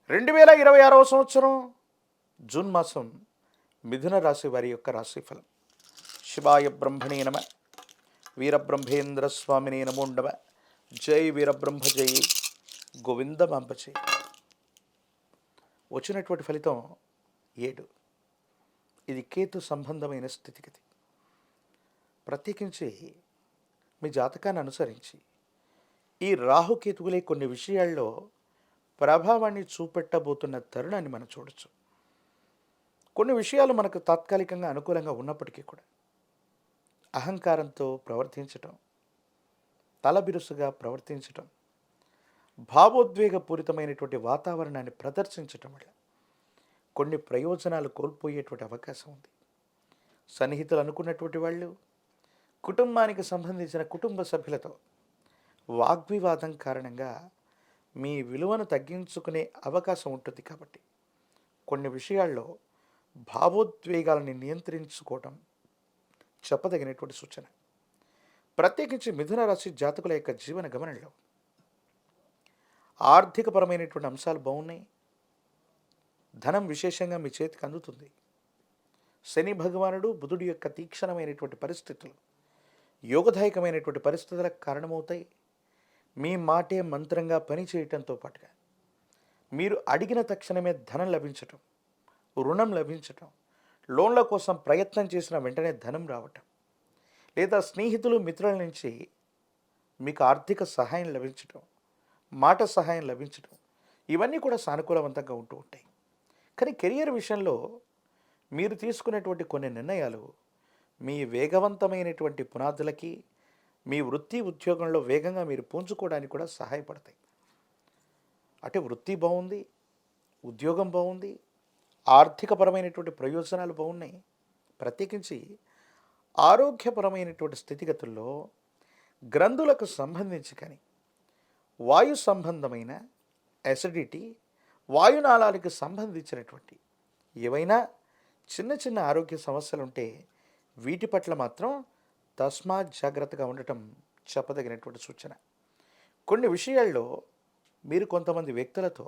2026వ సంవత్సరం జూన్ మాసం మిథున రాశి వారి యొక్క రాశిఫలం. శివాయ బ్రహ్మణే నమ. వీరబ్రహ్మేంద్ర స్వామినే నమో నమ. జై వీరబ్రహ్మ జై గోవిందమాంబ జై. వచ్చినటువంటి ఫలితం 7. ఇది కేతు సంబంధమైన స్థితిగతి. ప్రత్యేకించి మీ జాతకాన్ని అనుసరించి ఈ రాహుకేతువులే కొన్ని విషయాల్లో ప్రభావాన్ని చూపెట్టబోతున్న తరుణాన్ని మనం చూడొచ్చు. కొన్ని విషయాలు మనకు తాత్కాలికంగా అనుకూలంగా ఉన్నప్పటికీ కూడా అహంకారంతో ప్రవర్తించటం, తలబిరుసుగా ప్రవర్తించటం, భావోద్వేగపూరితమైనటువంటి వాతావరణాన్ని ప్రదర్శించటం వల్ల కొన్ని ప్రయోజనాలు కోల్పోయేటువంటి అవకాశం ఉంది. సన్నిహితులు అనుకున్నటువంటి వాళ్ళు కుటుంబానికి సంబంధించిన కుటుంబ సభ్యులతో వాగ్వివాదం కారణంగా మీ విలువను తగ్గించుకునే అవకాశం ఉంటుంది. కాబట్టి కొన్ని విషయాల్లో భావోద్వేగాలని నియంత్రించుకోవటం చెప్పదగినటువంటి సూచన. ప్రత్యేకించి మిథున రాశి జాతకుల యొక్క జీవన గమనంలో ఆర్థికపరమైనటువంటి అంశాలు బాగున్నాయి. ధనం విశేషంగా మీ చేతికి అందుతుంది. శని భగవానుడు బుధుడి యొక్క తీక్షణమైనటువంటి పరిస్థితులు యోగదాయకమైనటువంటి పరిస్థితులకు కారణమవుతాయి. మీ మాటే మంత్రంగా పనిచేయటంతో పాటుగా మీరు అడిగిన తక్షణమే ధనం లభించటం, రుణం లభించటం, లోన్ల కోసం ప్రయత్నం చేసిన వెంటనే ధనం రావటం, లేదా స్నేహితులు మిత్రుల నుంచి మీకు ఆర్థిక సహాయం లభించటం, మాట సహాయం లభించటం, ఇవన్నీ కూడా సానుకూలవంతంగా ఉంటూ ఉంటాయి. కానీ కెరియర్ విషయంలో మీరు తీసుకునేటువంటి కొన్ని నిర్ణయాలు మీ వేగవంతమైనటువంటి పునాదులకి, మీ వృత్తి ఉద్యోగంలో వేగంగా మీరు పుంజుకోవడానికి కూడా సహాయపడతాయి. అంటే వృత్తి బాగుంది, ఉద్యోగం బాగుంది, ఆర్థికపరమైనటువంటి ప్రయోజనాలు బాగున్నాయి. ప్రత్యేకించి ఆరోగ్యపరమైనటువంటి స్థితిగతుల్లో గ్రంథులకు సంబంధించి కానీ వాయు సంబంధమైన అసిడిటీ, వాయునాళాలకు సంబంధించినటువంటి ఏవైనా చిన్న చిన్న ఆరోగ్య సమస్యలు ఉంటే వీటి పట్ల మాత్రం తస్మాత్ జాగ్రత్తగా ఉండటం చెప్పదగినటువంటి సూచన. కొన్ని విషయాల్లో మీరు కొంతమంది వ్యక్తులతో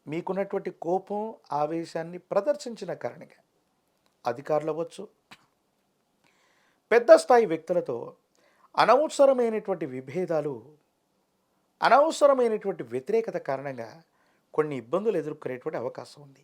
మీకున్నటువంటి కోపం, ఆవేశాన్ని ప్రదర్శించిన కారణంగా అధికారులు అవ్వచ్చు, పెద్ద స్థాయి వ్యక్తులతో అనవసరమైనటువంటి విభేదాలు, అనవసరమైనటువంటి వ్యతిరేకత కారణంగా కొన్ని ఇబ్బందులు ఎదుర్కొనేటువంటి అవకాశం ఉంది.